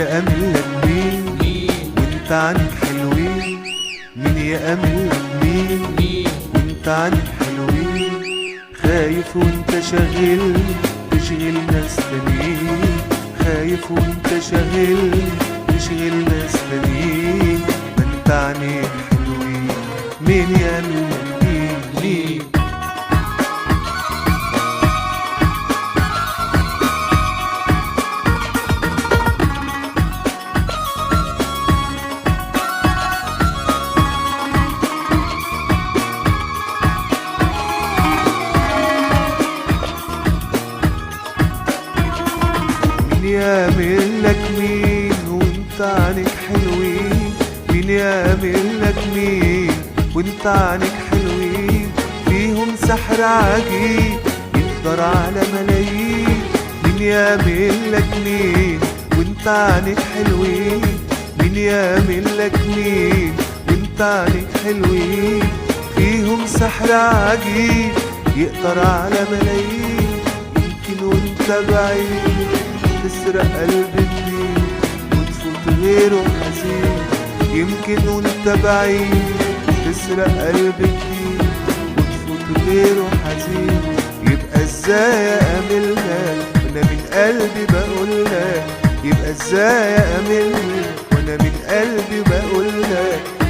يأمن لك مين وانت عنك حلوين؟ مين يأمن لك مين وانت عنك حلوين؟ خايف وانت شاغل تشغل ناس تانيين، خايف وانت شاغل تشغل ناس تانيين، ما انت عنك حلوين. مين يأمن لك مين؟ مين يعمل لك مين وانت عنك حلوين؟ مين يعمل لك مين وانت عنك حلوين؟ فيهم سحر عجيب يقدر على ملايين. مين يعمل لك مين وانت عنك حلوين؟ مين يعمل لك مين وانت عنك حلوين؟ فيهم سحر عجيب يقدر على ملايين. يمكن وانت بعيد تسرق قلب الدين وتفوت غيره حزين، يمكن وانت بعيد تسرق قلب الدين وتفوت غيره حزين. يبقى ازاي ااملها وانا من قلبي بقولها؟ يبقى ازاي ااملها وانا من قلبي بقولها؟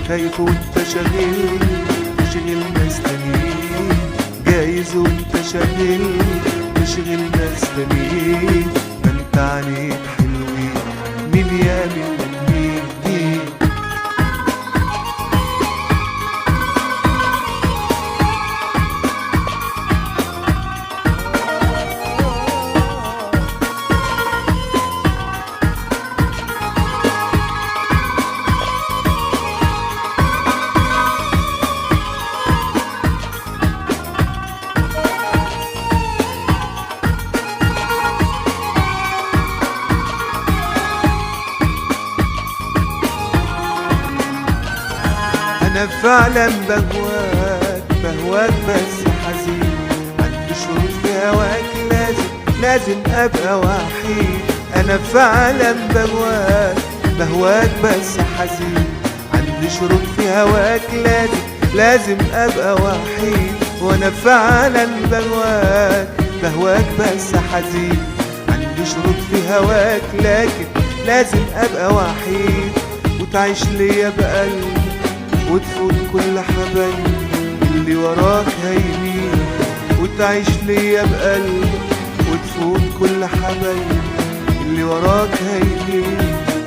خايف وانت شاغل تشغل ناس تانيين، جايز وانت شاغل تشغل ناس تانيين، عنيك حلوين. مين يعمل لك مين؟ أنا فعلا بهواك بس حزين، عندي شروط في هواك لازم أبقى وحيد. أنا فعلا بهواك بس حزين، عندي شروط في هواك لازم أبقى وحيد. وأنا فعلا بهواك بس حزين، عندي شروط في هواك لكن لازم أبقى وحيد. وتعيش ليا بقلبي وتفوت كل حبايبي اللي وراك هايمين، وتعيش ليا بقلبك وتفوت كل حبايبي اللي وراك هايمين.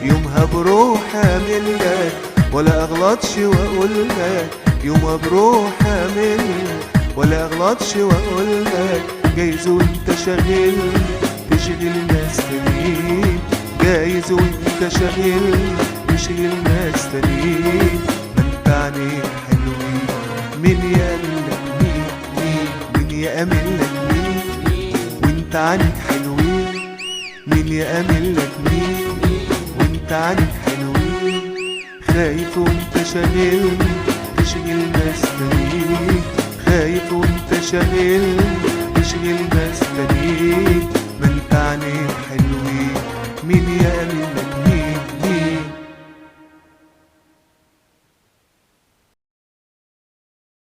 يومها بروح اعمل لك ولا اغلطش واقول لك، يومها بروح اعمل لك ولا اغلطش واقول لك. جايز وانت شاغل تشغل ناس تانيين، جايز وانت شاغل تشغل ناس تانيين، عنيك حلوين. مين يأمن لك مين يأمن لك مين وانت عنك حلوين؟ مين يأمن لك مين وانت عنك حلوين؟ خايف وانت شاغل تشغل ناس تانيين، خايف وانت شاغل